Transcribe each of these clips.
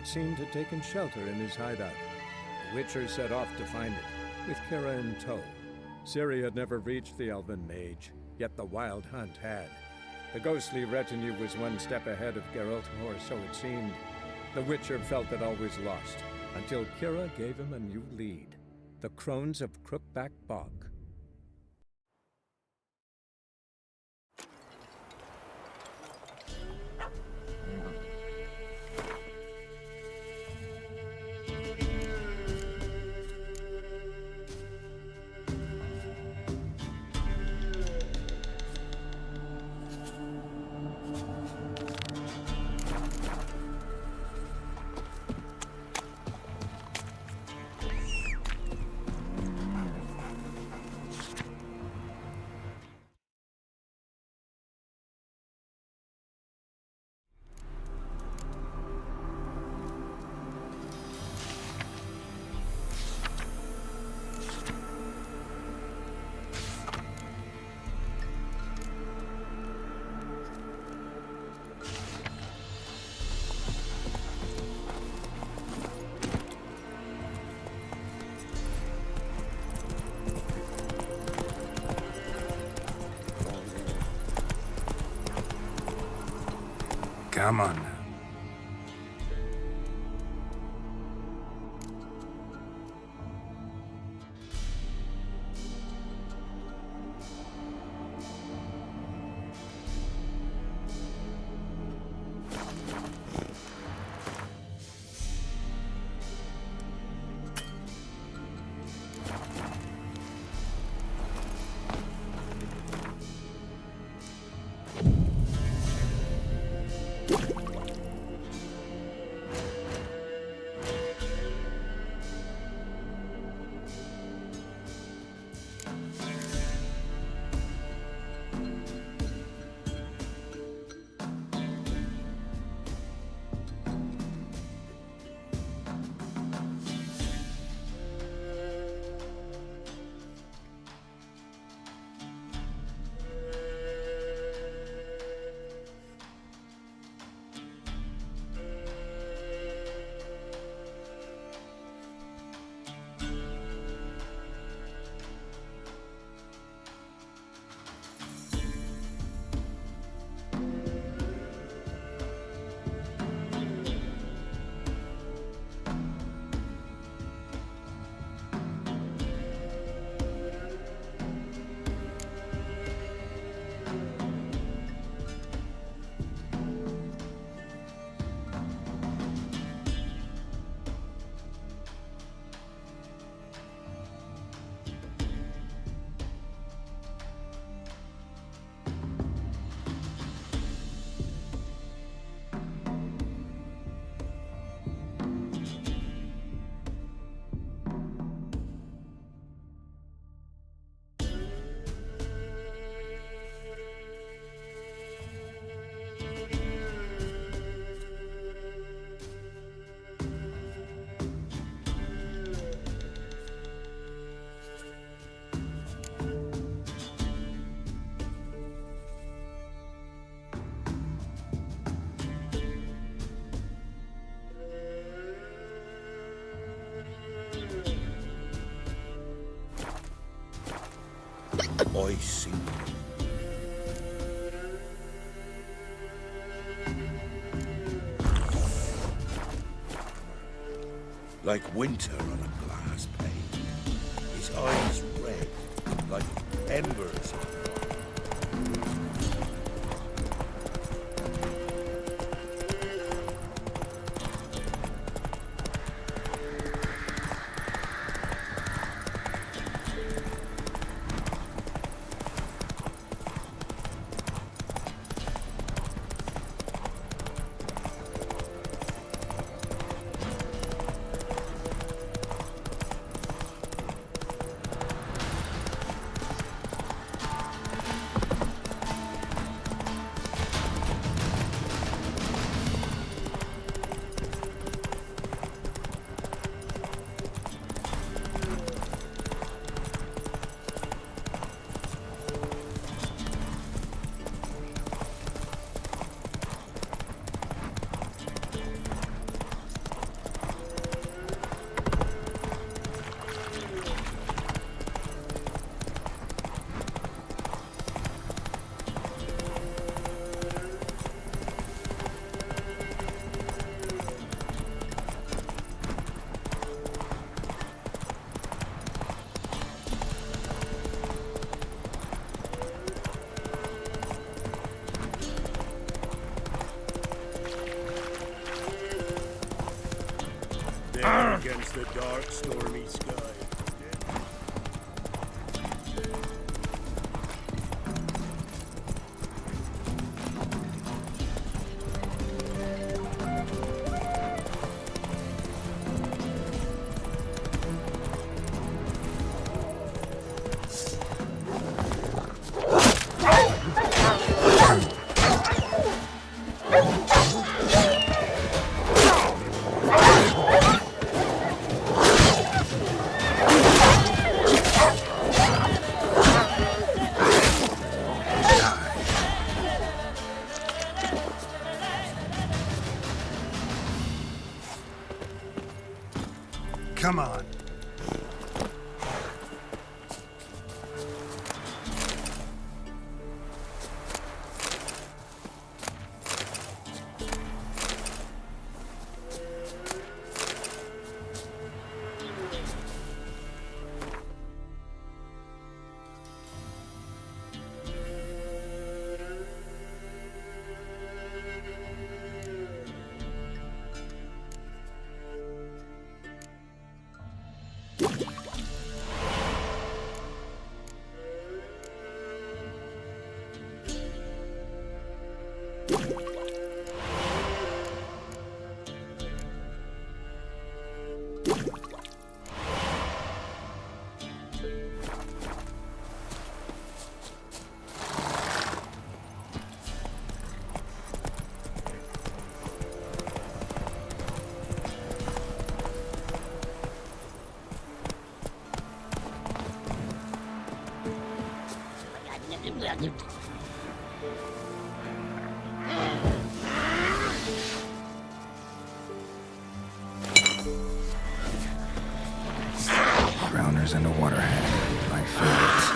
had seemed to taken shelter in his hideout. The Witcher set off to find it, with Keira in tow. Ciri had never reached the elven mage, yet the wild hunt had. The ghostly retinue was one step ahead of Geralt, or so it seemed. The Witcher felt it always lost, until Keira gave him a new lead. The Crones of Crookback Bog. Come on. I see. Like winter on a glass pane. His eyes red, like embers on fire. there against the dark, stormy sky. Come on. Drowners and a waterhead, my favorites.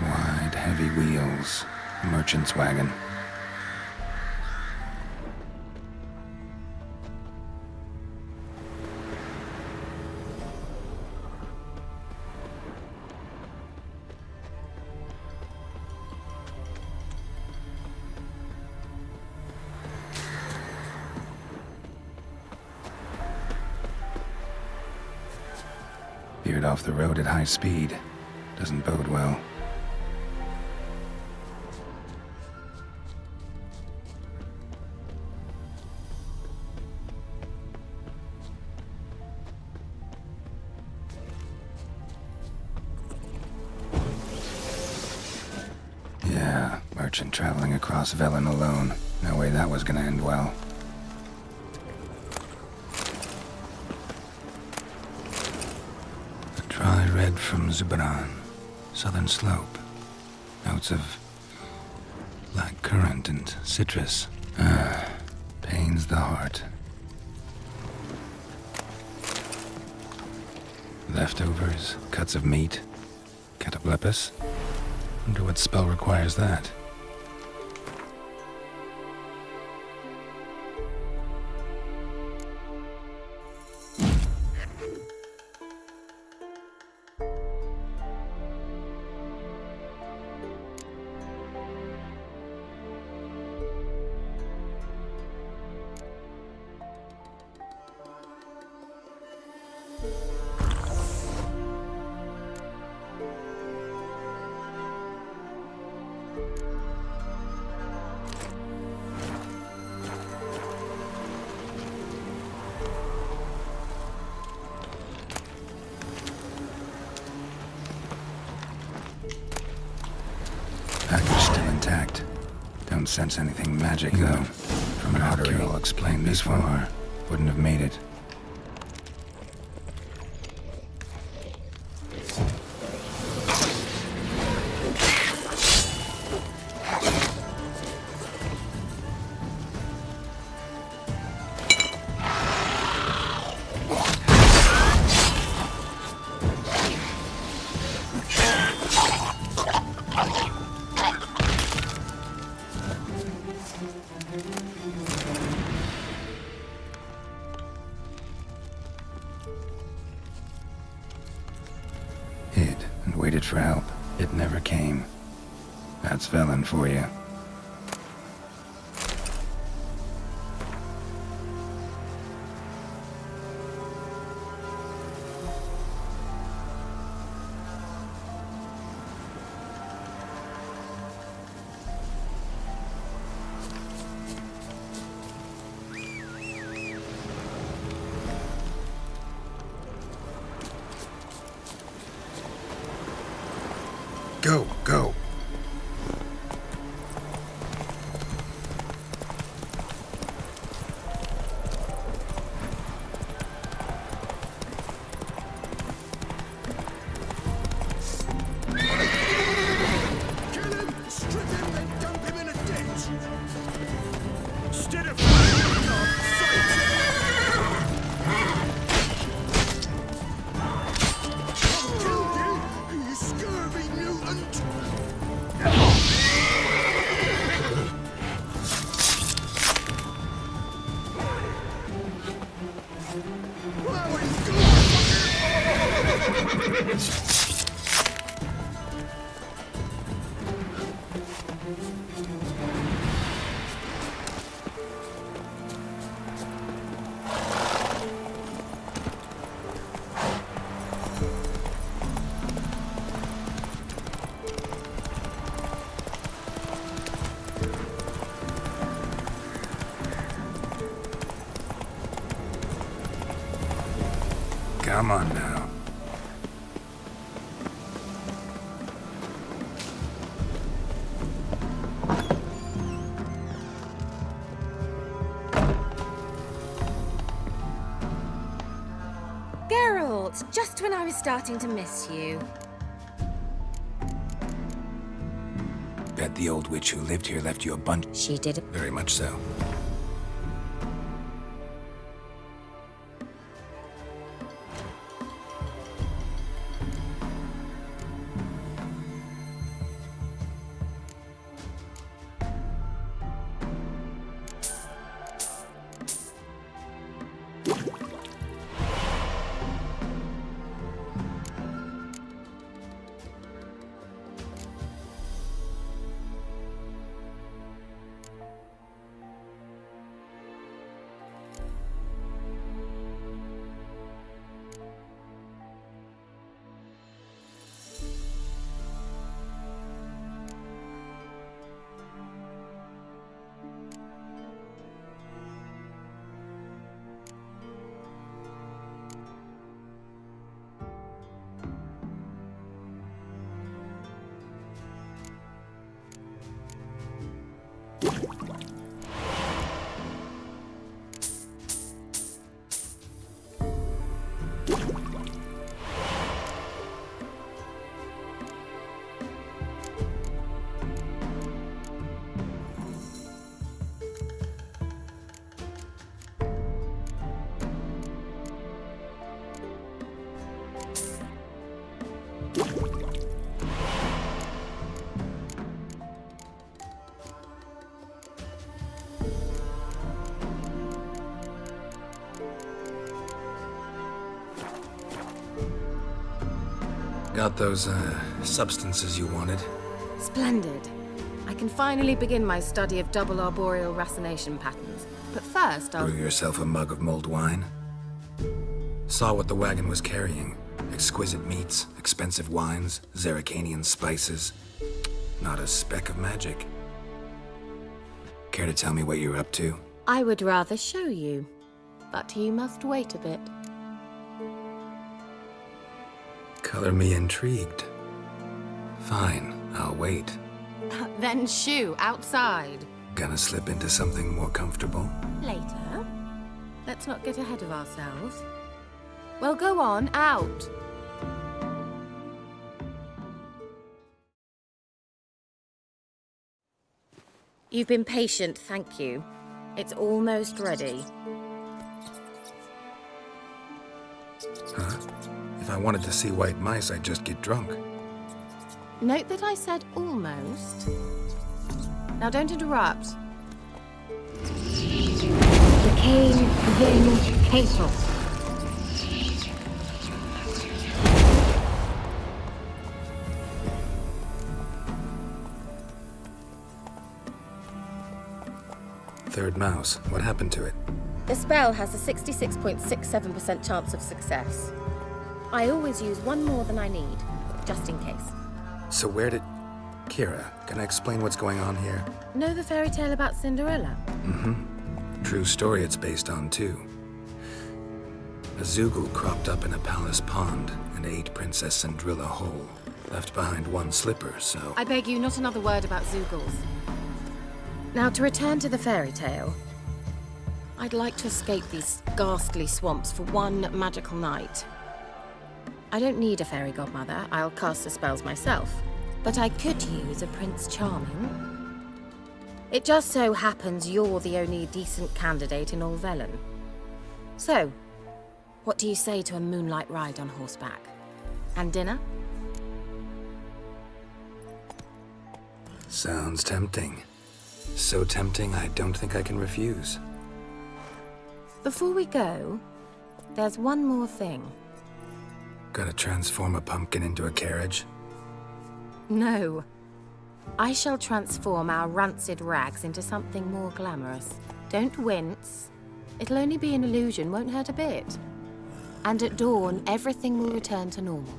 Wide, heavy wheels. Merchant's wagon. Veered off the road at high speed. Doesn't bode well. Yeah, merchant traveling across Velen alone. No way that was gonna end well. A dry red from Zubaran. Southern slope. Notes of black currant and citrus. Pains the heart. Leftovers, cuts of meat, cataplepis. Wonder what spell requires that. Package still intact. Don't sense anything magic, though. From an artery, I'll explain this far. Wouldn't have made it. waited for help. It never came. That's Velen for you. Go, go. Kill him, strip him, then dump him in a ditch. Instead of fighting on sight. I've killed you, you scurvy mutant. Wow, he's good. Come on now. Geralt, just when I was starting to miss you. Bet the old witch who lived here left you a bunch. She did. Very much so. Got those, substances you wanted? Splendid. I can finally begin my study of double arboreal racination patterns. But first, I'll... Brew yourself a mug of mulled wine? Saw what the wagon was carrying. Exquisite meats, expensive wines, Zerrikanian spices. Not a speck of magic. Care to tell me what you're up to? I would rather show you. But you must wait a bit. Color me intrigued. Fine, I'll wait. Then shoo, outside. Gonna slip into something more comfortable? Later. Let's not get ahead of ourselves. Well, go on, out. You've been patient, thank you. It's almost ready. Huh? If I wanted to see white mice, I'd just get drunk. Note that I said almost. Now don't interrupt. The cane within castle. third mouse. What happened to it? The spell has a 66.67% chance of success. I always use one more than I need, just in case. So where did... Keira, can I explain what's going on here? Know the fairy tale about Cinderella? True story it's based on, too. A Zoogle cropped up in a palace pond and ate Princess Cinderella whole. Left behind one slipper, so... I beg you, not another word about Zoogles. Now, to return to the fairy tale, I'd like to escape these ghastly swamps for one magical night. I don't need a fairy godmother, I'll cast the spells myself. But I could use a Prince Charming. It just so happens you're the only decent candidate in all Velen. So, what do you say to a moonlight ride on horseback? And dinner? Sounds tempting. So tempting, I don't think I can refuse. Before we go, there's one more thing. Gotta transform a pumpkin into a carriage? No. I shall transform our rancid rags into something more glamorous. Don't wince. It'll only be an illusion, won't hurt a bit. And at dawn, everything will return to normal.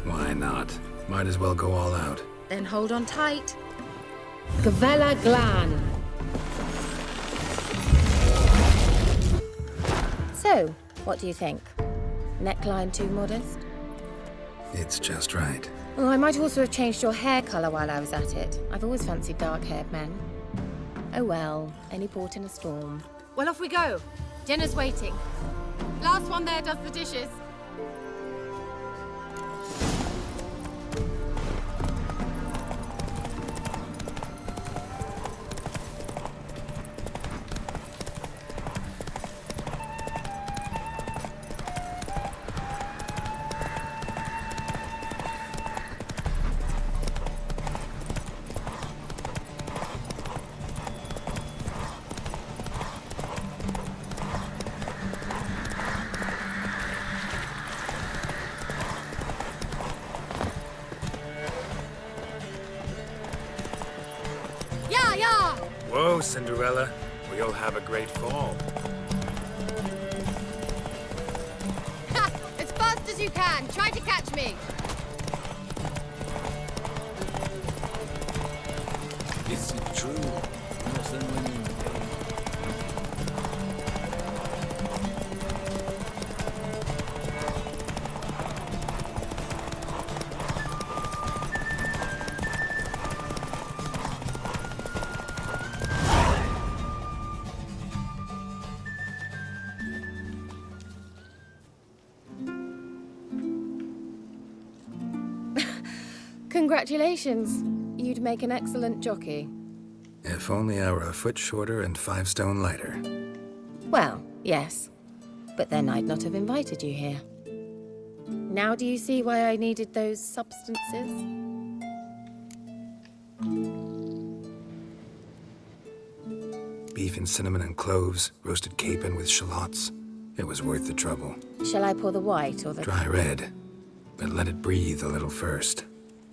Why not? Might as well go all out. Then hold on tight. Gavella Glan. So, what do you think? Neckline too modest? It's just right. Oh, I might also have changed your hair colour while I was at it. I've always fancied dark-haired men. Oh well, any port in a storm. Well, off we go. Dinner's waiting. Last one there does the dishes. Whoa, Cinderella. We'll have a great fall. Ha! As fast as you can. Try to catch me. Is it true? Congratulations. You'd make an excellent jockey. If only I were a foot shorter and 5 stone lighter. Well, yes. But then I'd not have invited you here. Now do you see why I needed those substances? Beef and cinnamon and cloves, roasted capon with shallots. It was worth the trouble. Shall I pour the white or the... Dry red, but let it breathe a little first.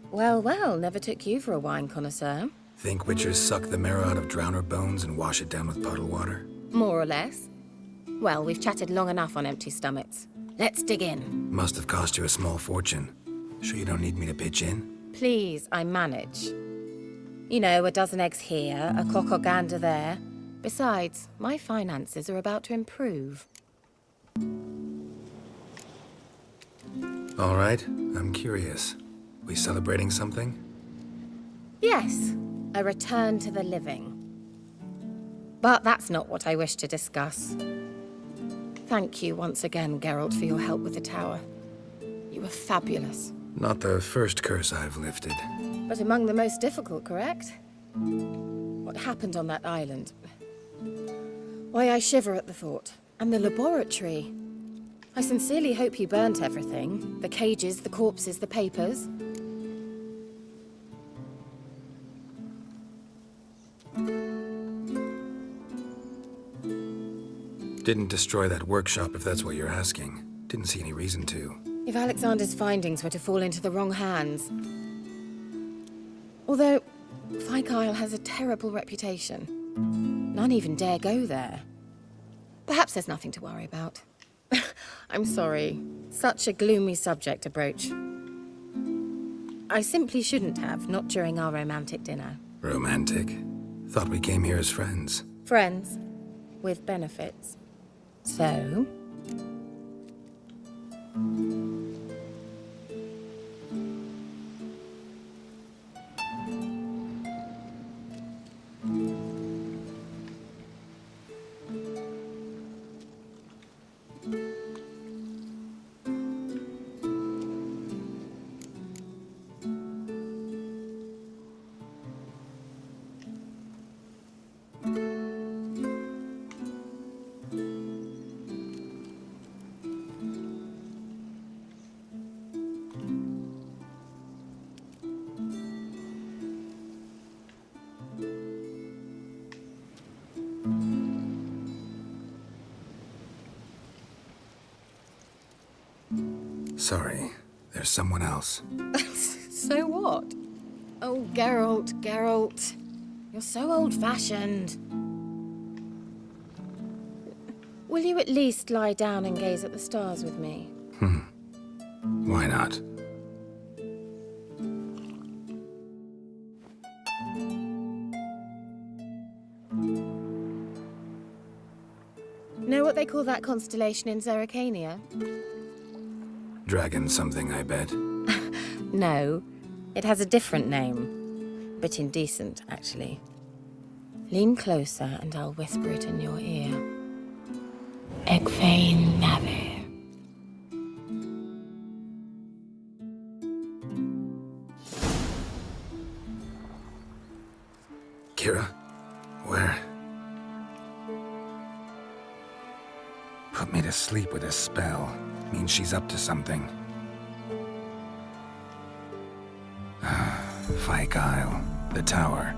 Well, well, never took you for a wine connoisseur. Think witchers suck the marrow out of drowner bones and wash it down with puddle water? More or less. Well, we've chatted long enough on empty stomachs. Let's dig in. Must have cost you a small fortune. Sure you don't need me to pitch in? Please, I manage. You know, a dozen eggs here, a cock or gander there. Besides, my finances are about to improve. All right, I'm curious. We celebrating something? Yes, a return to the living. But that's not what I wish to discuss. Thank you once again, Geralt, for your help with the tower. You were fabulous. Not the first curse I've lifted. But among the most difficult, correct? What happened on that island? Why, I shiver at the thought. And the laboratory. I sincerely hope you burnt everything. The cages, the corpses, the papers. Didn't destroy that workshop, if that's what you're asking. Didn't see any reason to. If Alexander's findings were to fall into the wrong hands... Although, Fyke Isle has a terrible reputation. None even dare go there. Perhaps there's nothing to worry about. I'm sorry. Such a gloomy subject to broach. I simply shouldn't have, not during our romantic dinner. Romantic? Thought we came here as friends. Friends. With benefits. So... Sorry, there's someone else. So what? Oh, Geralt, Geralt. You're so old-fashioned. Will you at least lie down and gaze at the stars with me? Why not? Know what they call that constellation in Zerrikania? Dragon something, I bet. No, it has a different name. But indecent, actually. Lean closer and I'll whisper it in your ear. Egfain Nave. Keira? Where? Put me to sleep with a spell. Means she's up to something. Fyke Isle, the tower.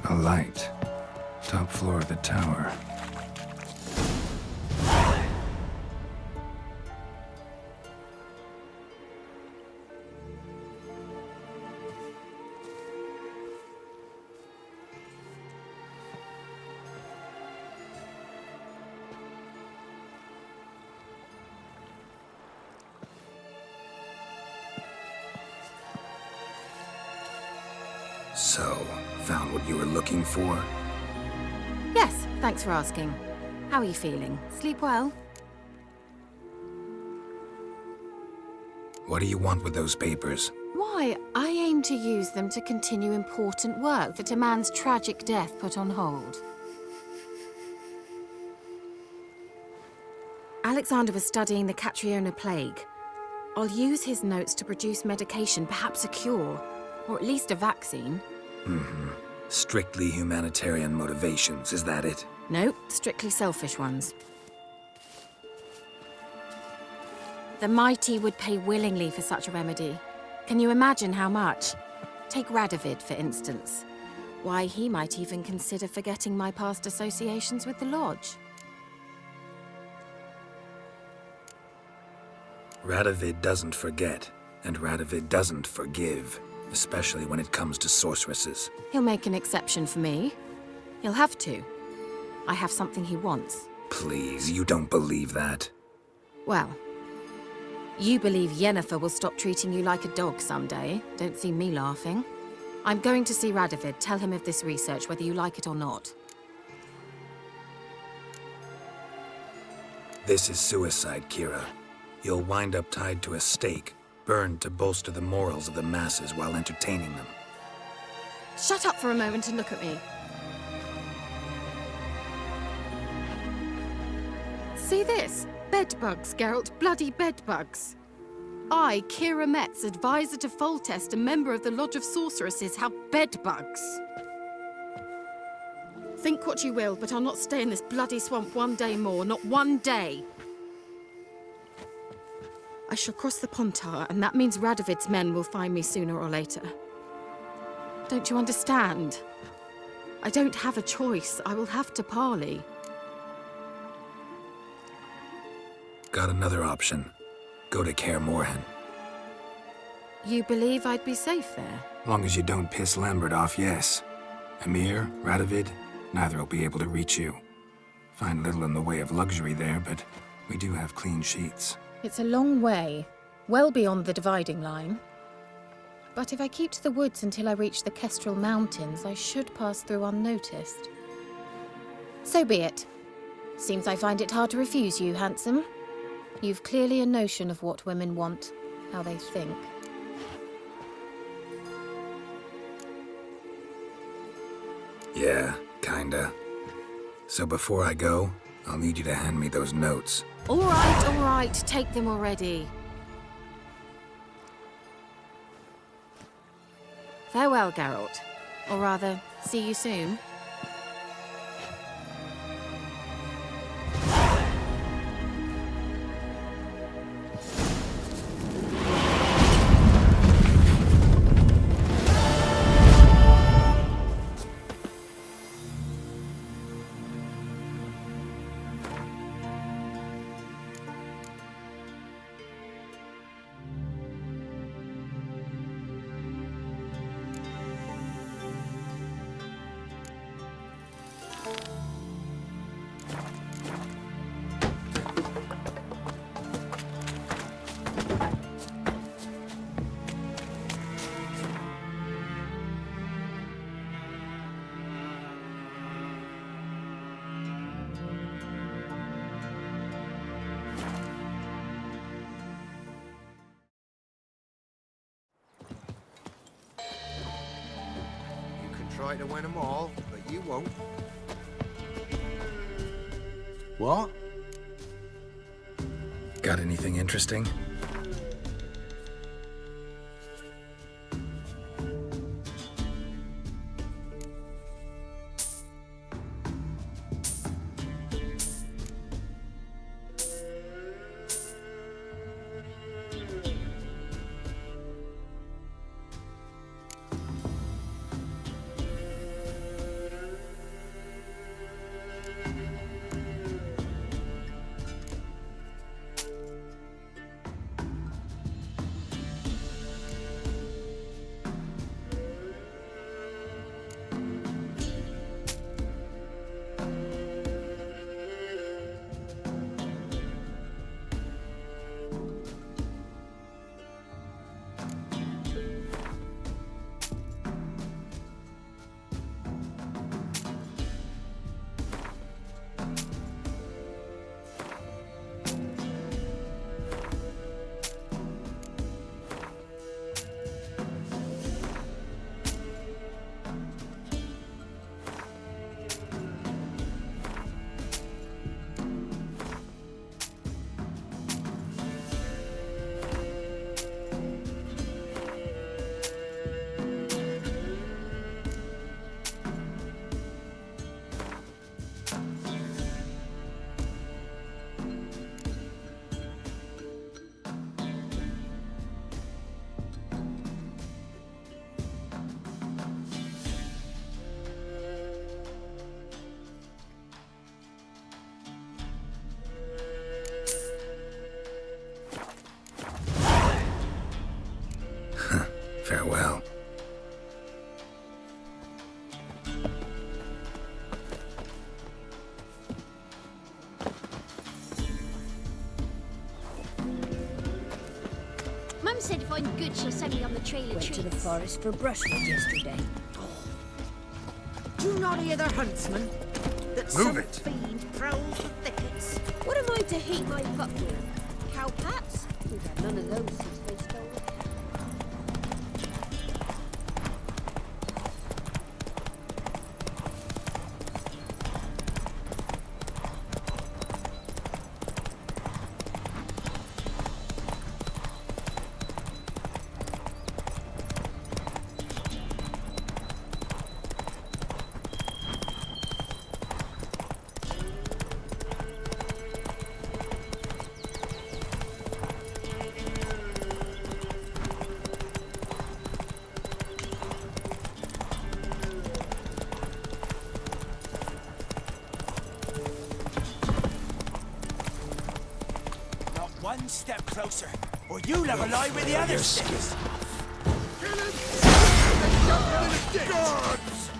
A light. Top floor of the tower. So, found what you were looking for? Yes, thanks for asking. How are you feeling? Sleep well? What do you want with those papers? Why, I aim to use them to continue important work that a man's tragic death put on hold. Alexander was studying the Catriona plague. I'll use his notes to produce medication, perhaps a cure, or at least a vaccine. Strictly humanitarian motivations, is that it? No, strictly selfish ones. The mighty would pay willingly for such a remedy. Can you imagine how much? Take Radovid, for instance. Why, he might even consider forgetting my past associations with the Lodge. Radovid doesn't forget, and Radovid doesn't forgive, especially when it comes to sorceresses. He'll make an exception for me. He'll have to. I have something he wants. Please, you don't believe that. Well, you believe Yennefer will stop treating you like a dog someday. Don't see me laughing. I'm going to see Radovid, tell him of this research, whether you like it or not. This is suicide, Keira. You'll wind up tied to a stake, burned to bolster the morals of the masses while entertaining them. Shut up for a moment and look at me. See this? Bedbugs, Geralt. Bloody bedbugs. I, Keira Metz, advisor to Foltest, a member of the Lodge of Sorceresses, have bedbugs. Think what you will, but I'll not stay in this bloody swamp one day more. Not one day. I shall cross the Pontar, and that means Radovid's men will find me sooner or later. Don't you understand? I don't have a choice. I will have to parley. Got another option. Go to Kaer Morhen. You believe I'd be safe there? Long as you don't piss Lambert off, yes. Emir, Radovid, neither will be able to reach you. Find little in the way of luxury there, but we do have clean sheets. It's a long way, well beyond the dividing line. But if I keep to the woods until I reach the Kestrel Mountains, I should pass through unnoticed. So be it. Seems I find it hard to refuse you, handsome. You've clearly a notion of what women want, how they think. Yeah, kinda. So before I go, I'll need you to hand me those notes. All right, take them already. Farewell, Geralt. Or rather, see you soon. Try to win them all, but you won't. What? Got anything interesting? fine good she sent me on the trail of Went to the trees. forest for brushwood yesterday. Do you not hear the huntsman? That Move some it. fiend prowls the thickets. What am I to heat my butt with? Cowpats? We've had none of those since they stole it. One step closer, or you'll have a lie with the other sticks. Kill him! And dump him in a ditch! Gods!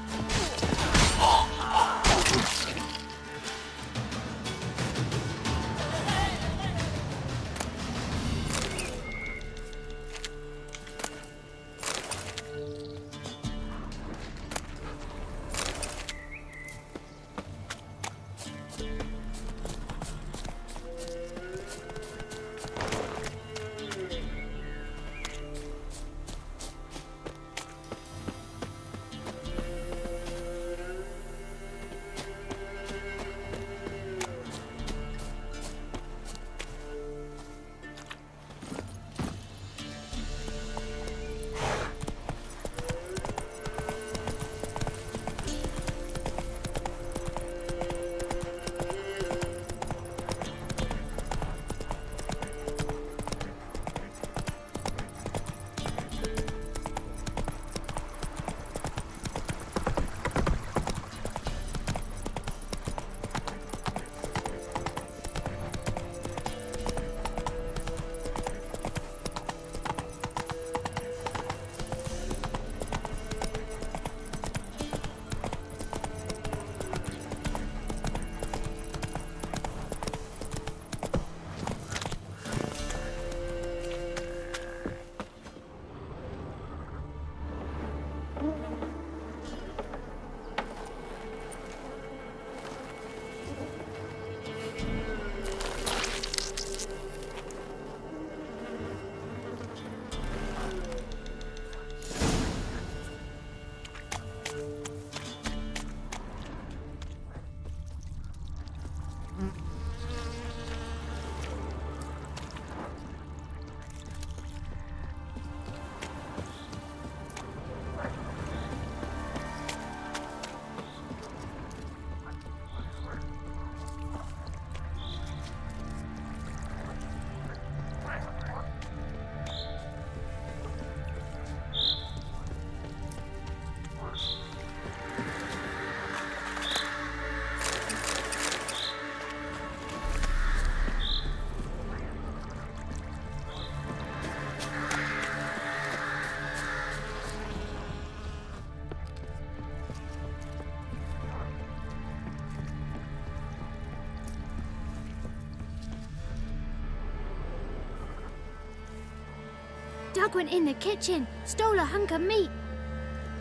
Doug went in the kitchen, stole a hunk of meat.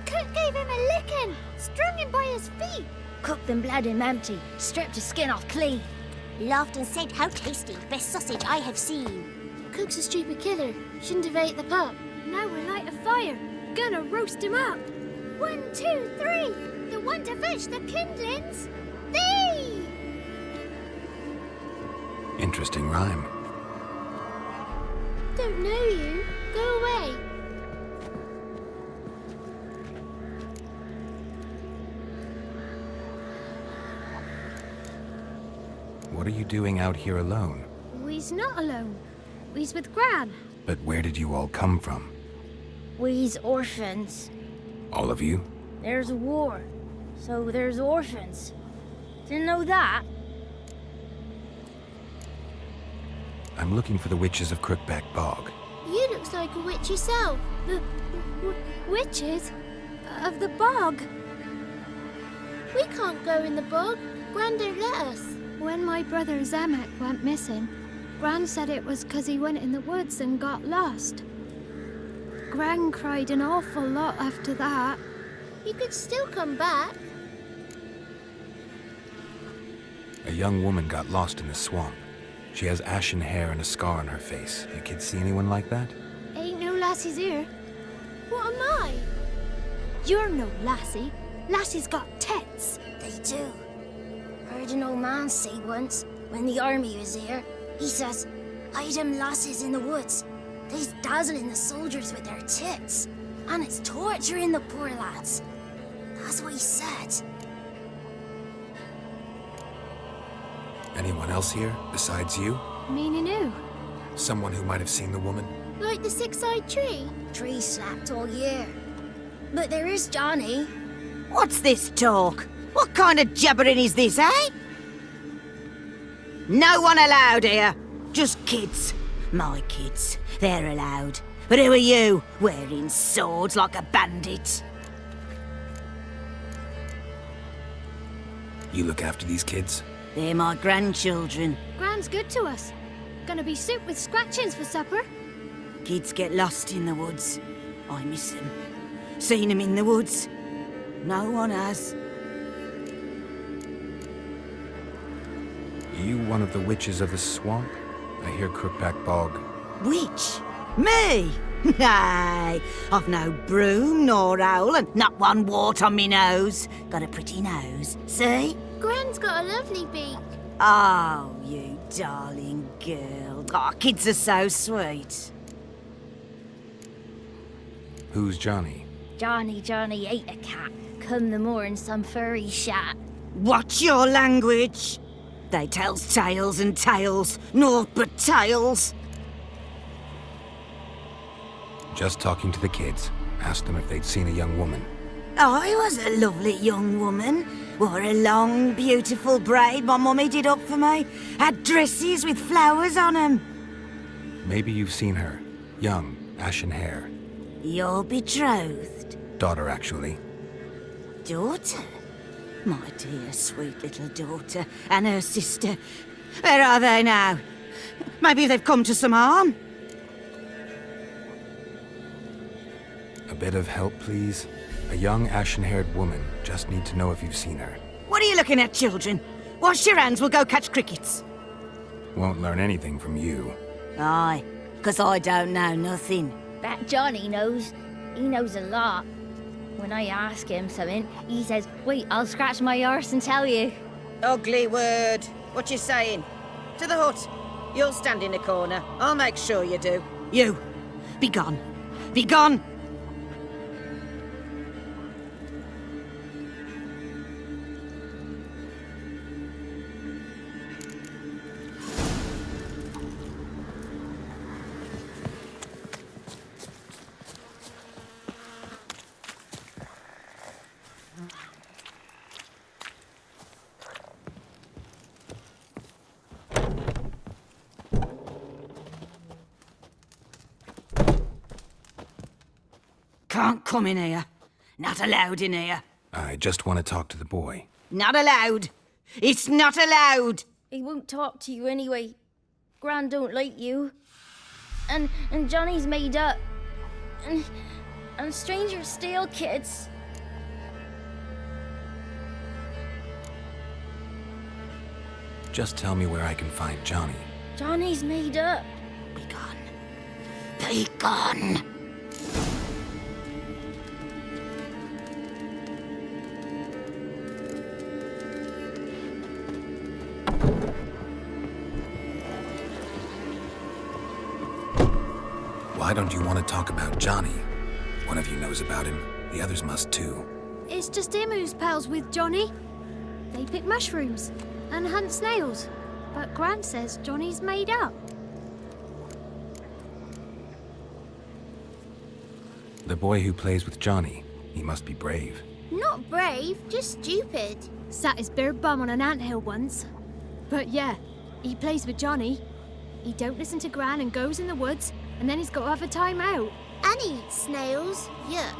Cook gave him a licking, strung him by his feet. Cooked and bled him empty, stripped his skin off clean. Laughed and said, "How tasty, best sausage I have seen." Cook's a stupid killer, shouldn't have ate the pup. Now we'll light a fire, gonna roast him up. 1, 2, 3, the one to fetch the kindlings. Thee! Interesting rhyme. Don't know you. Go away. What are you doing out here alone? We's not alone. We's with Gran. But where did you all come from? We's orphans. All of you? There's a war, so there's orphans. Didn't know that? I'm looking for the witches of Crookback Bog. You looks like a witch yourself. The witches of the bog. We can't go in the bog. Gran don't let us. When my brother Zamek went missing, Gran said it was 'cause he went in the woods and got lost. Gran cried an awful lot after that. You could still come back. A young woman got lost in the swamp. She has ashen hair and a scar on her face. You kids see anyone like that? Ain't no lassies here. What am I? You're no lassie. Lassie's got tits. They do. Heard an old man say once, when the army was here, he says, "I them lasses in the woods. They's dazzling the soldiers with their tits. And it's torturing the poor lads." That's what he said. Anyone else here besides you? Meaning who? Someone who might have seen the woman? Like the six-eyed tree? Tree slapped all year. But there is Johnny. What's this talk? What kind of jabbering is this, eh? No one allowed here. Just kids. My kids. They're allowed. But who are you, wearing swords like a bandit? You look after these kids? They're my grandchildren. Gran's good to us. Gonna be soup with scratchings for supper. Kids get lost in the woods. I miss them. Seen them in the woods. No one has. You one of the witches of the swamp? I hear Crookback Bog. Witch? Me? Nay, I've no broom nor owl and not one wart on me nose. Got a pretty nose, see? Gran's got a lovely beak. Oh, you darling girl. Oh, kids are so sweet. Who's Johnny? Johnny ate a cat. Come the moor in some furry shat. Watch your language. They tells tales and tales, naught but tales. Just talking to the kids. Asked them if they'd seen a young woman. I was a lovely young woman. Wore a long, beautiful braid my mummy did up for me. Had dresses with flowers on 'em. Maybe you've seen her. Young, ashen hair. You're betrothed? Daughter, actually. Daughter? My dear, sweet little daughter. And her sister. Where are they now? Maybe they've come to some harm? A bit of help, please? A young, ashen-haired woman. Just need to know if you've seen her. What are you looking at, children? Wash your hands, we'll go catch crickets. Won't learn anything from you. Aye, 'cause I don't know nothing. That Johnny knows. He knows a lot. When I ask him something, he says, "Wait, I'll scratch my arse and tell you." Ugly word. What you saying? To the hut. You'll stand in the corner. I'll make sure you do. You, be gone. Be gone! Can't come in here. Not allowed in here. I just want to talk to the boy. Not allowed. It's not allowed. He won't talk to you anyway. Gran don't like you. And Johnny's made up. And strangers steal kids. Just tell me where I can find Johnny. Johnny's made up. Be gone. Be gone. Why don't you want to talk about Johnny? One of you knows about him. The others must too. It's just him who's pals with Johnny. They pick mushrooms and hunt snails. But Gran says Johnny's made up. The boy who plays with Johnny. He must be brave. Not brave, just stupid. Sat his bare bum on an anthill once. But yeah, he plays with Johnny. He don't listen to Gran and goes in the woods, and then he's got to have a time out. And he eats snails. Yuck.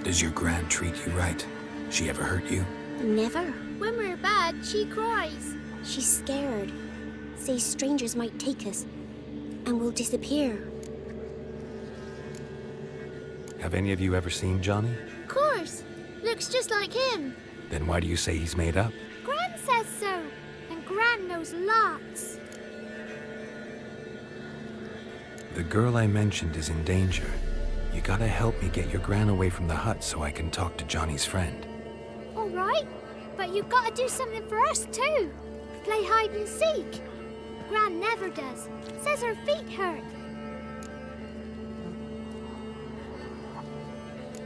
Does your Gran treat you right? She ever hurt you? Never. When we're bad, she cries. She's scared. Says strangers might take us, and we'll disappear. Have any of you ever seen Johnny? Of course. Looks just like him. Then why do you say he's made up? Gran says so. And Gran knows lots. The girl I mentioned is in danger. You gotta help me get your Gran away from the hut so I can talk to Johnny's friend. All right. But you've got to do something for us too. Play hide and seek. Gran never does. Says her feet hurt.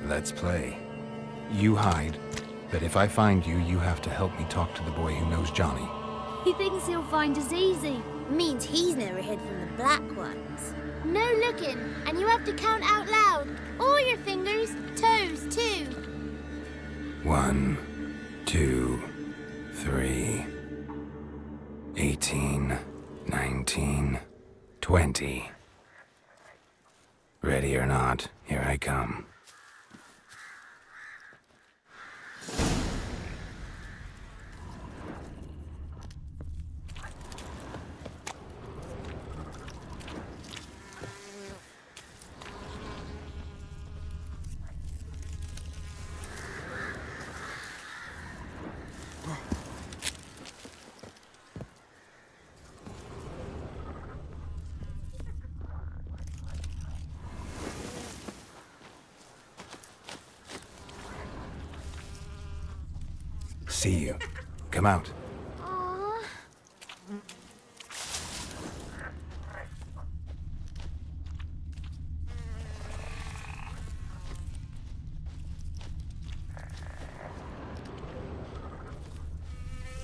Let's play. You hide, but if I find you, you have to help me talk to the boy who knows Johnny. He thinks he'll find us easy. Means he's never hid from the black ones. No looking, and you have to count out loud. All your fingers, toes too. 1, 2, 3, 18, 19, 20. Ready or not, here I come. See you. Come out. Aww.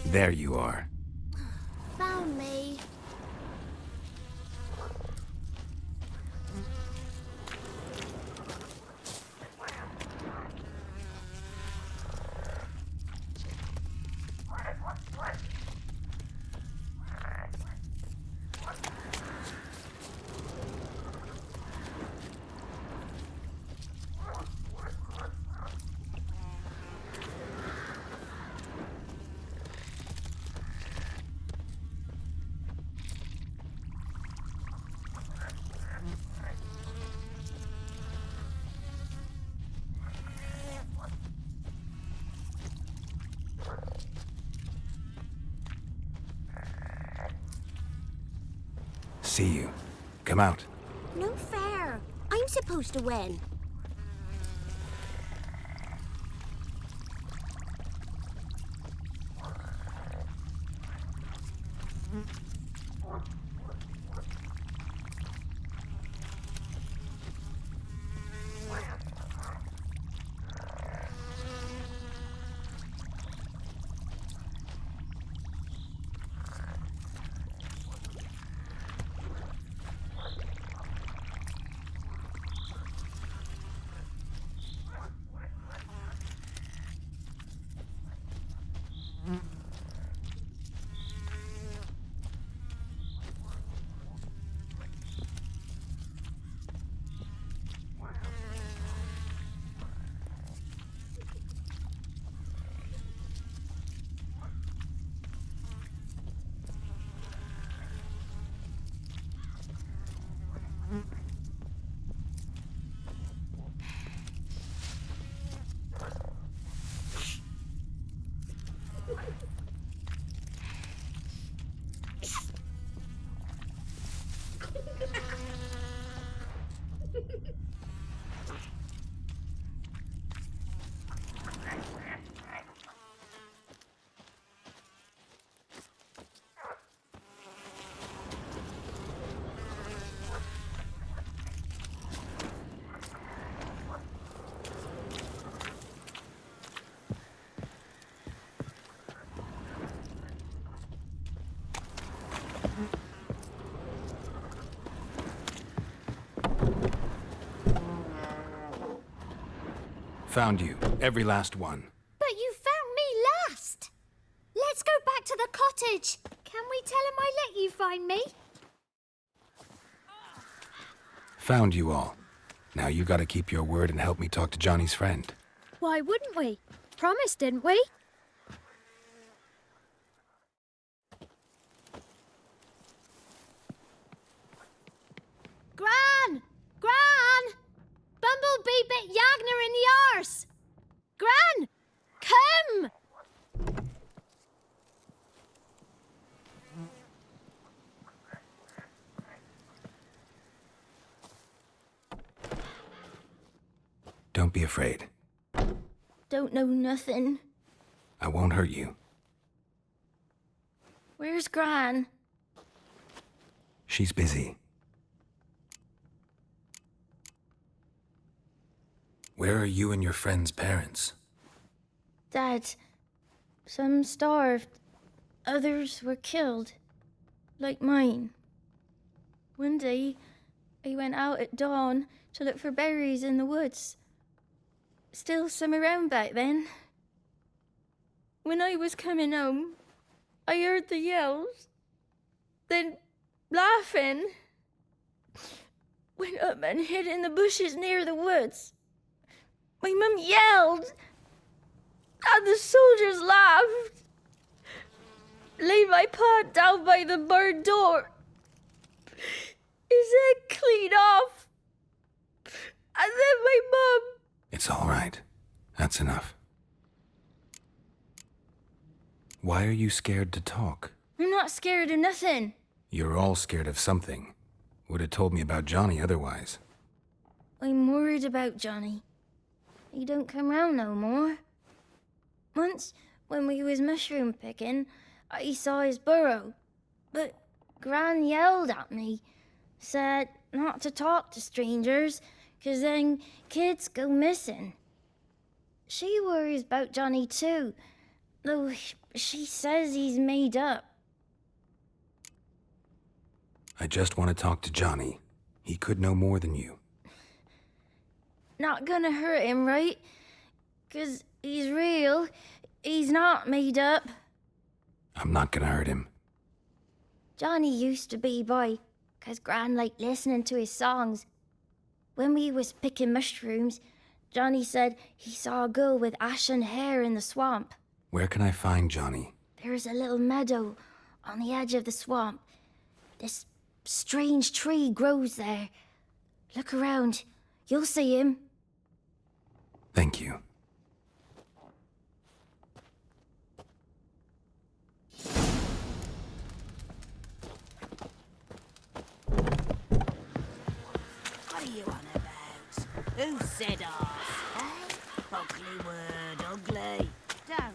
There you are. Found me. See you. Come out. No fair. I'm supposed to win. Found you. Every last one. But you found me last. Let's go back to the cottage. Can we tell him I let you find me? Found you all. Now you gotta keep your word and help me talk to Johnny's friend. Why wouldn't we? Promised, didn't we? horse! Gran! Come! Don't be afraid. Don't know nothing. I won't hurt you. Where's Gran? She's busy. Where are you and your friend's parents? Dad, some starved. Others were killed. Like mine. One day, I went out at dawn to look for berries in the woods. Still some around back then. When I was coming home, I heard the yells. Then, laughing, went up and hid in the bushes near the woods. My mum yelled, and the soldiers laughed. Laid my pa down by the barn door. His head clean off. And then my mum... It's all right. That's enough. Why are you scared to talk? I'm not scared of nothing. You're all scared of something. Would have told me about Johnny otherwise. I'm worried about Johnny. He don't come round no more. Once, when we was mushroom picking, I saw his burrow. But Gran yelled at me, said not to talk to strangers, 'cause then kids go missing. She worries about Johnny too, though she says he's made up. I just want to talk to Johnny. He could know more than you. Not gonna hurt him, right? 'Cause he's real. He's not made up. I'm not gonna hurt him. Johnny used to be by, 'cause Gran liked listening to his songs. When we was picking mushrooms, Johnny said he saw a girl with ashen hair in the swamp. Where can I find Johnny? There's a little meadow on the edge of the swamp. This strange tree grows there. Look around. You'll see him. Thank you. What are you on about? Who said arse, eh? Ugly word, ugly. Don't.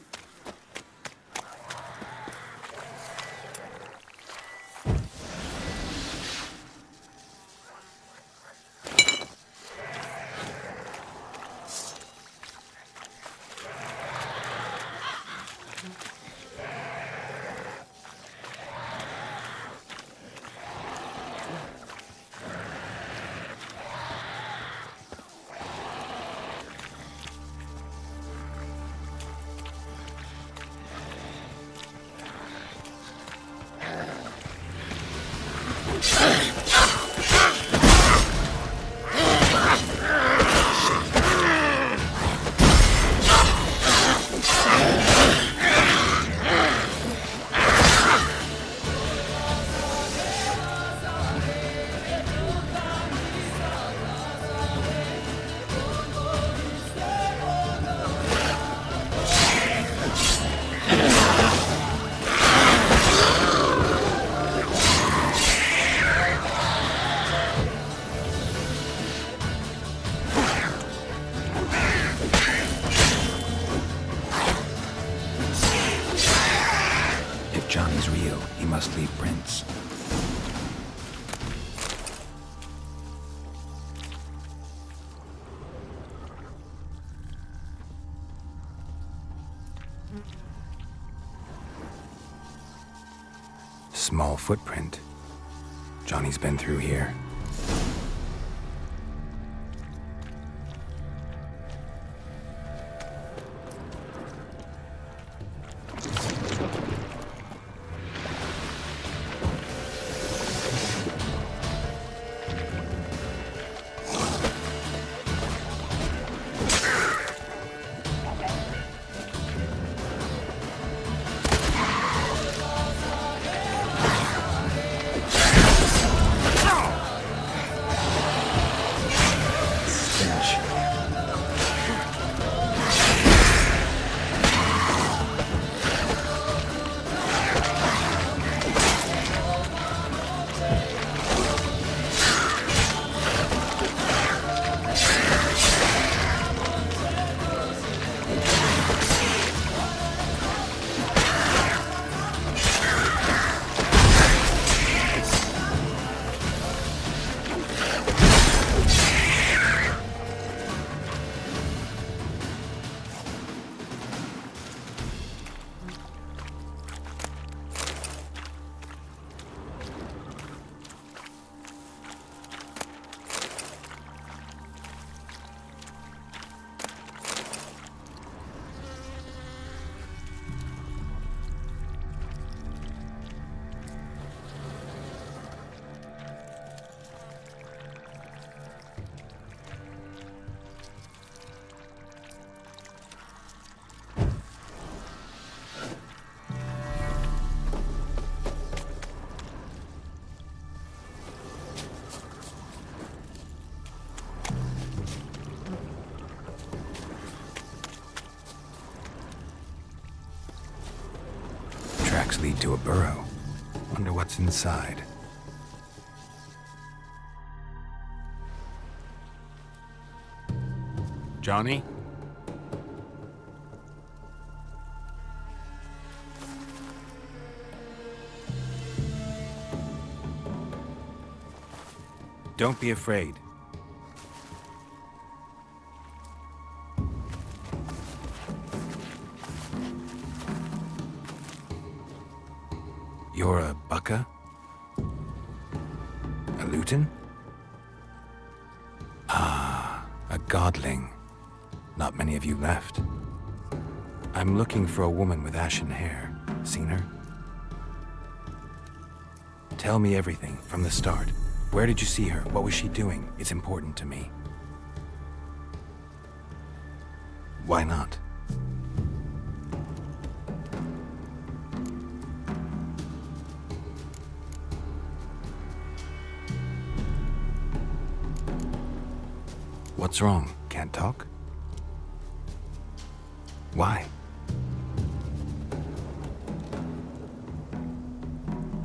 Johnny's real, he must leave prints. Small footprint. Johnny's been through here. Steps lead to a burrow. Wonder what's inside. Johnny? Don't be afraid. You're a Bucka? A Luton? Ah, a godling. Not many of you left. I'm looking for a woman with ashen hair. Seen her? Tell me everything from the start. Where did you see her? What was she doing? It's important to me. Why not? What's wrong? Can't talk? Why?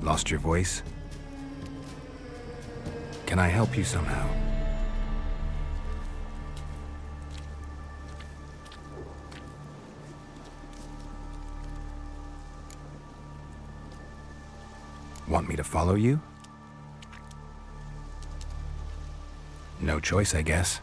Lost your voice? Can I help you somehow? Want me to follow you? No choice, I guess.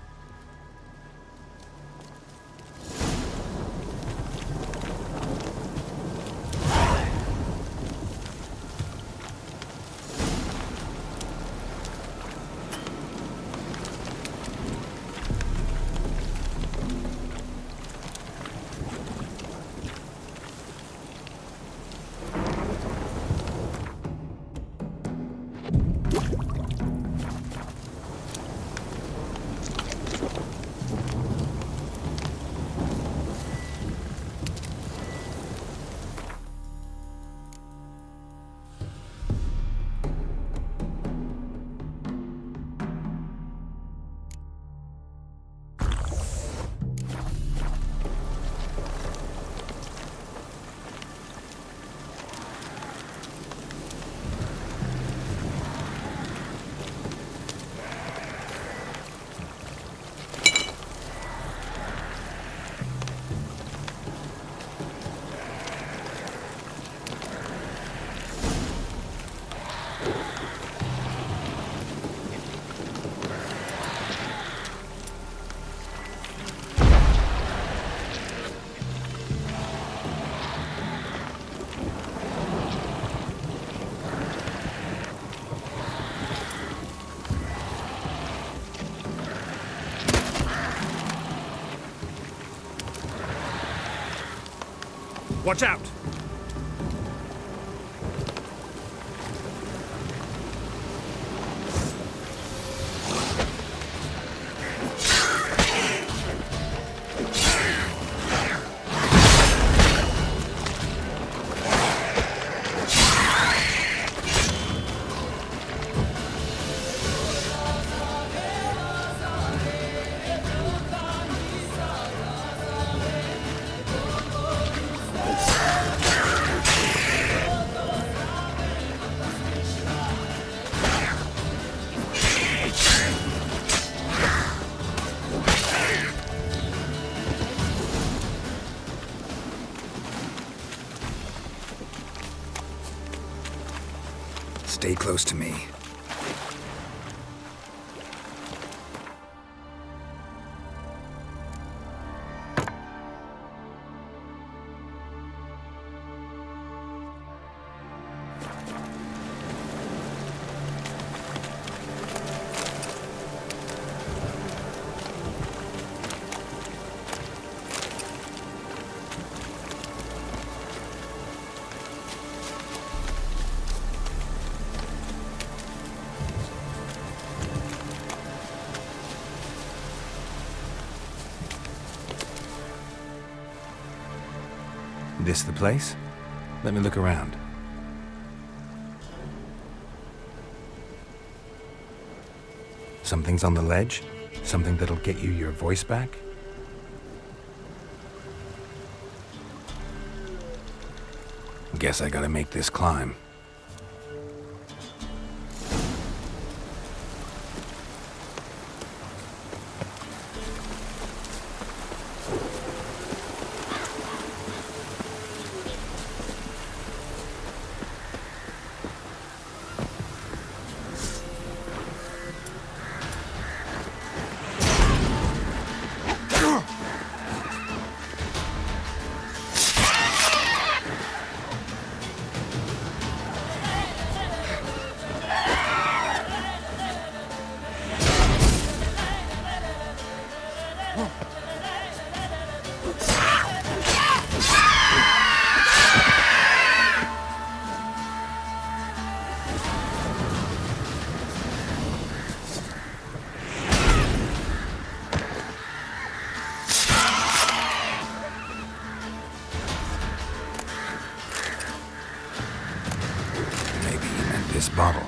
Watch out! Stay close to me. This the place? Let me look around. Something's on the ledge? Something that'll get you your voice back? Guess I gotta make this climb. This bottle.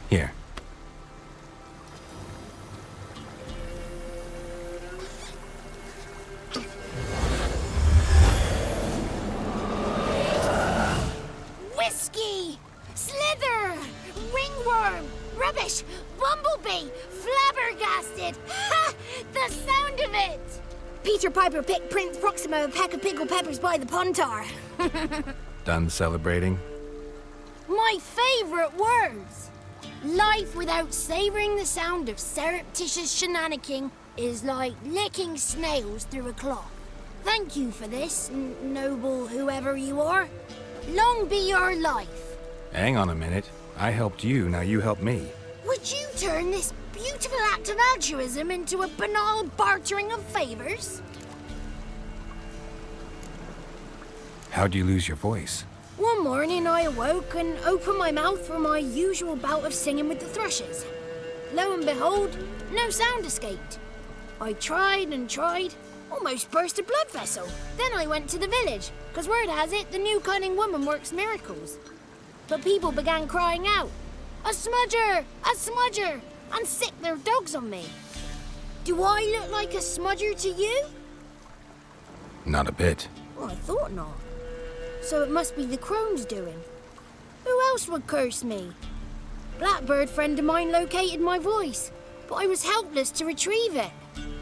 Here. Whiskey! Slither! Ringworm! Rubbish! Bumblebee! Flabbergasted! Ha! The sound of it! Peter Piper picked Prince Proximo a pack of pickled peppers by the pontar. Done celebrating? My favorite words! Life without savoring the sound of surreptitious shenanigans is like licking snails through a cloth. Thank you for this, noble whoever you are. Long be your life. Hang on a minute. I helped you, now you help me. Would you turn this beautiful act of altruism into a banal bartering of favors? How'd you lose your voice? One morning I awoke and opened my mouth for my usual bout of singing with the thrushes. Lo and behold, no sound escaped. I tried and tried, almost burst a blood vessel. Then I went to the village, because word has it the new cunning woman works miracles. But people began crying out, "A smudger! A smudger!" and sicked their dogs on me. Do I look like a smudger to you? Not a bit. Well, I thought not. So it must be the Crones' doing. Who else would curse me? Blackbird friend of mine located my voice, but I was helpless to retrieve it.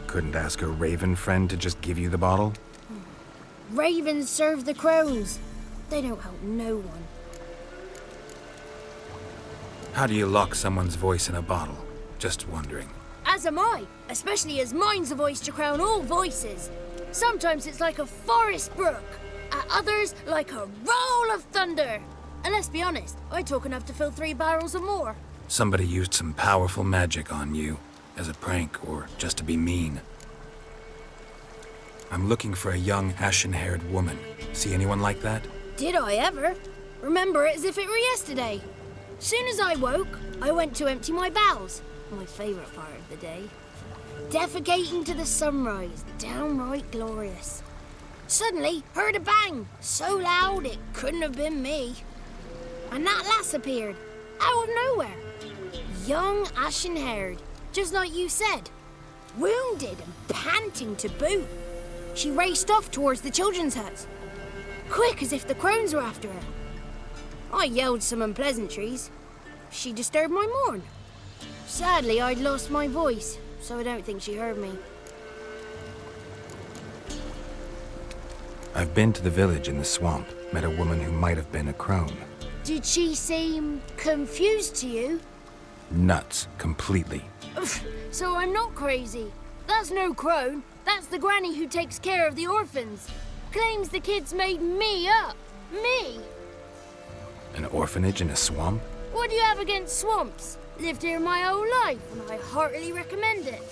Couldn't ask a raven friend to just give you the bottle? Ravens serve the crows. They don't help no one. How do you lock someone's voice in a bottle? Just wondering. As am I, especially as mine's a voice to crown all voices. Sometimes it's like a forest brook, at others like a roll of thunder. And let's be honest, I talk enough to fill 3 barrels or more. Somebody used some powerful magic on you, as a prank or just to be mean. I'm looking for a young, ashen-haired woman. See anyone like that? Did I ever? Remember it as if it were yesterday. Soon as I woke, I went to empty my bowels. My favourite part of the day. Defecating to the sunrise, downright glorious. Suddenly, heard a bang, so loud it couldn't have been me. And that lass appeared, out of nowhere. Young, ashen-haired, just like you said. Wounded and panting to boot. She raced off towards the children's hut. Quick as if the crones were after her. I yelled some unpleasantries. She disturbed my morn. Sadly, I'd lost my voice, so I don't think she heard me. I've been to the village in the swamp, met a woman who might have been a crone. Did she seem confused to you? Nuts, completely. So I'm not crazy. That's no crone. That's the granny who takes care of the orphans. Claims the kids made me up. Me! An orphanage in a swamp? What do you have against swamps? Lived here my whole life, and I heartily recommend it.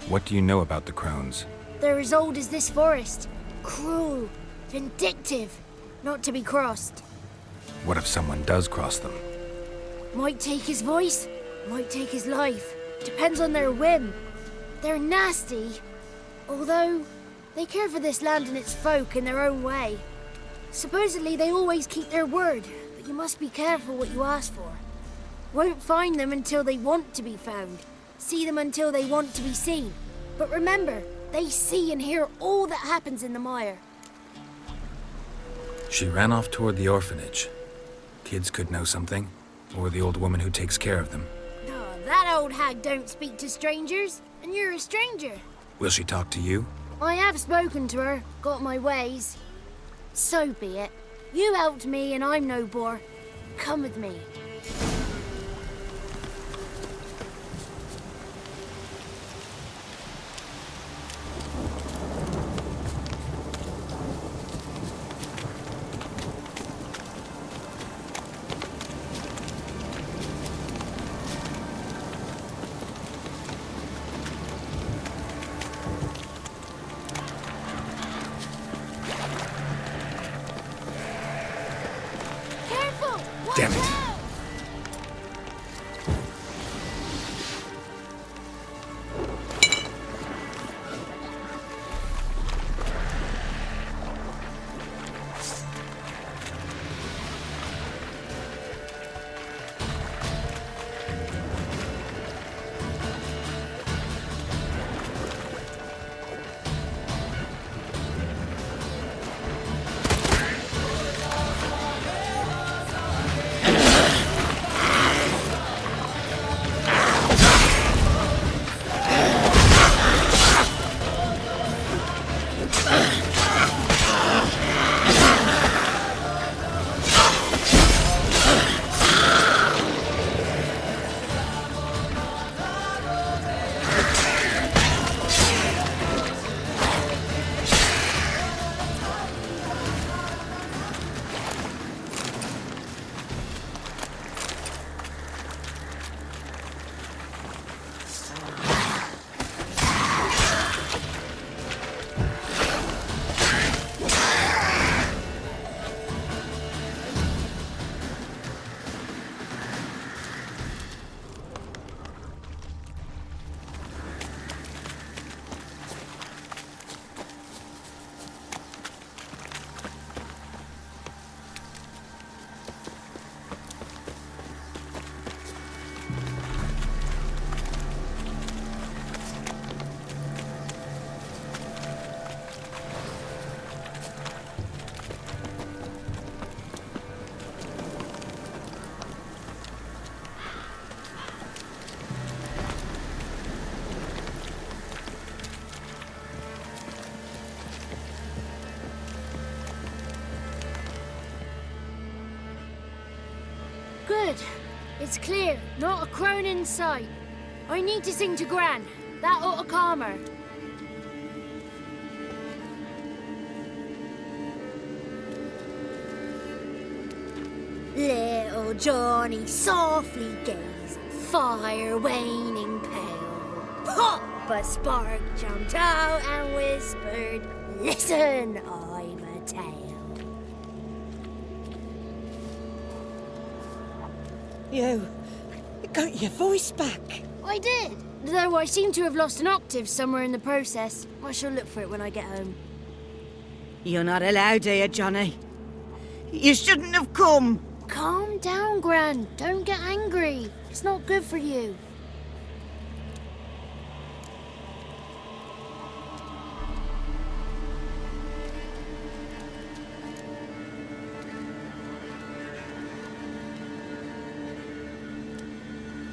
What do you know about the Crones? They're as old as this forest. Cruel, vindictive, not to be crossed. What if someone does cross them? Might take his voice, might take his life. Depends on their whim. They're nasty, Although, they care for this land and its folk in their own way. Supposedly they always keep their word, but you must be careful what you ask for. Won't find them until they want to be found. See them until they want to be seen. But remember, they see and hear all that happens in the mire. She ran off toward the orphanage. Kids could know something, or the old woman who takes care of them. Oh, that old hag don't speak to strangers, and you're a stranger. Will she talk to you? I have spoken to her, got my ways. So be it. You helped me and I'm no bore. Come with me. Damn it. Good. It's clear. Not a crone in sight. I need to sing to Gran. That ought to calm her. Little Johnny softly gazed, fire waning pale. Pop! A spark jumped out and whispered, "Listen, I'm a tale." You got your voice back. I did, though I seem to have lost an octave somewhere in the process. I shall look for it when I get home. You're not allowed here, Johnny. You shouldn't have come. Calm down, Gran. Don't get angry. It's not good for you.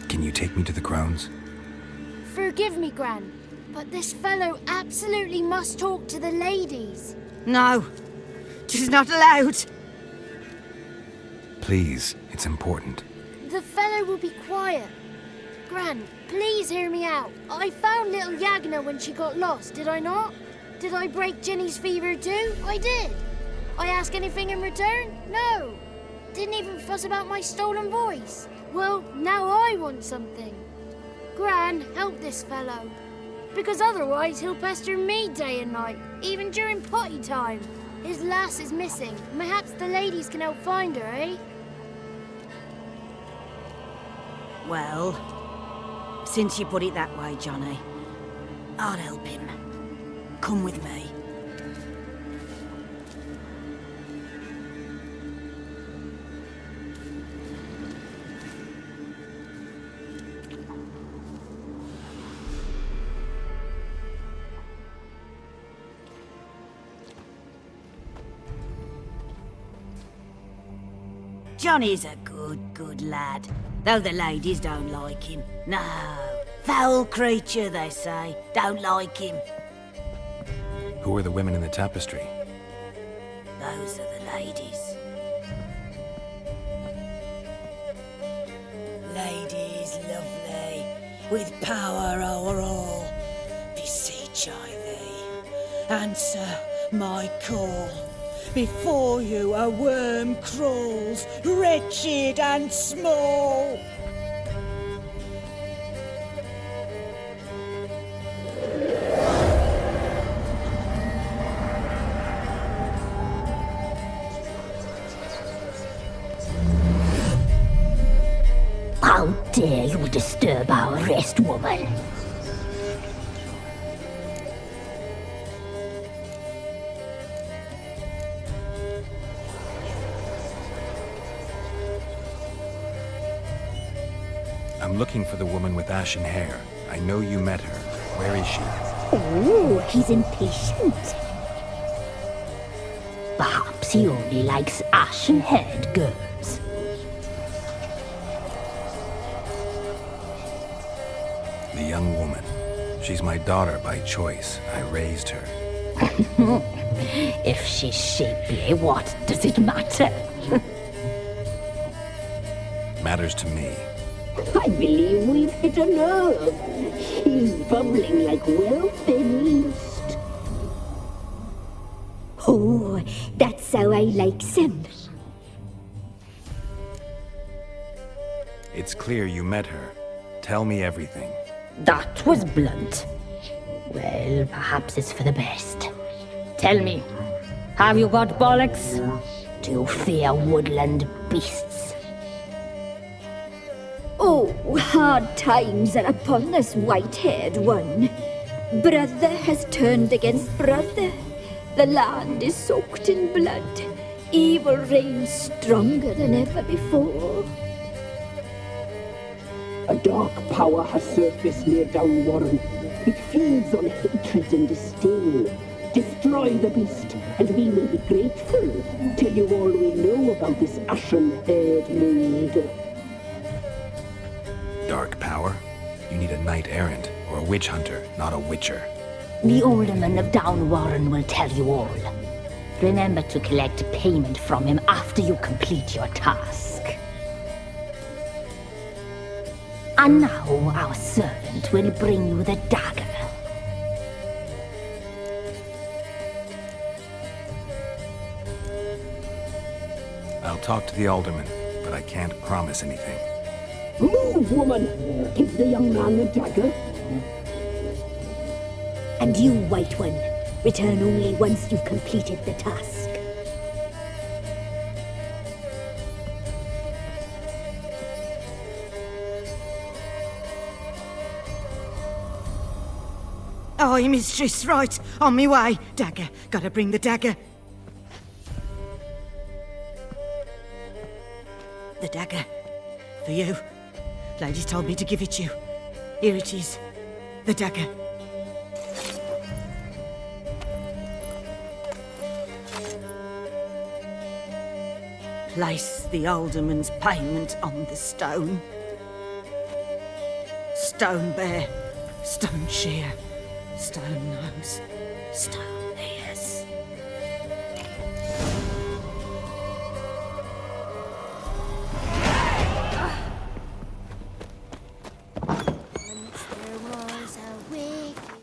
Can you take me to the Crones? Forgive me, Gran, but this fellow absolutely must talk to the ladies. No, she's not allowed. Please, it's important. The fellow will be quiet. Gran, please hear me out. I found little Yagna when she got lost, did I not? Did I break Ginny's fever too? I did. I ask anything in return? No. Didn't even fuss about my stolen voice. Well, now I want something. Gran, help this fellow. Because otherwise he'll pester me day and night, even during potty time. His lass is missing. Perhaps the ladies can help find her, eh? Well, since you put it that way, Johnny, I'll help him. come with me. Johnny's a good lad, though the ladies don't like him. No, foul creature, they say. Don't like him. Who are the women in the tapestry? Those are the ladies. Ladies lovely, with power o'er all. Beseech I thee, answer my call. Before you a worm crawls, wretched and small. How dare you disturb our rest, woman? I'm looking for the woman with ashen hair. I know you met her. Where is she? Oh, he's impatient. Perhaps he only likes ashen-haired girls. The young woman. She's my daughter by choice. I raised her. If she's shapely, what does it matter? Matters to me. I believe we've hit a nerve. He's bubbling like well-fed yeast. Oh, that's how I likes him. It's clear you met her. Tell me everything. That was blunt. Well, perhaps it's for the best. Tell me, have you got bollocks? Do you fear woodland beasts? Oh, hard times are upon us, white-haired one. Brother has turned against brother. The land is soaked in blood. Evil reigns stronger than ever before. A dark power has surfaced near Downwarren. It feeds on hatred and disdain. Destroy the beast, and we will be grateful. Tell you all we know about this ashen-haired maid. Dark power? You need a knight-errant or a witch hunter, not a witcher. The alderman of Downwarren will tell you all. Remember to collect payment from him after you complete your task. And now our servant will bring you the dagger. I'll talk to the alderman, but I can't promise anything. Move, woman! Give the young man the dagger. And you, White One, return only once you've completed the task. Aye, mistress, right. On me way. Dagger. Gotta bring the dagger. The dagger. For you. Ladies told me to give it you. Here it is. The dagger. Place the alderman's payment on the stone. Stone bear. Stone shear. Stone nose, stone ears. Once there was a wicked...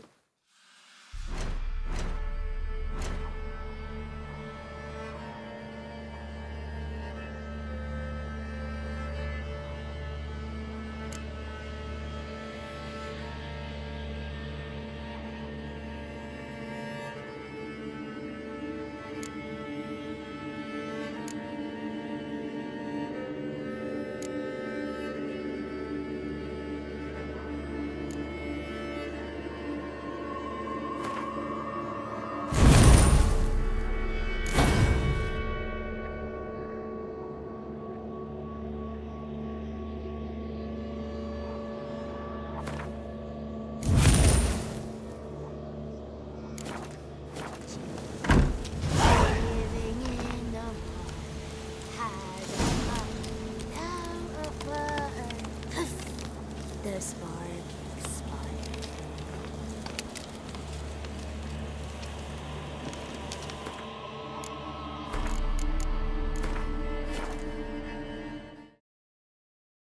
the spire.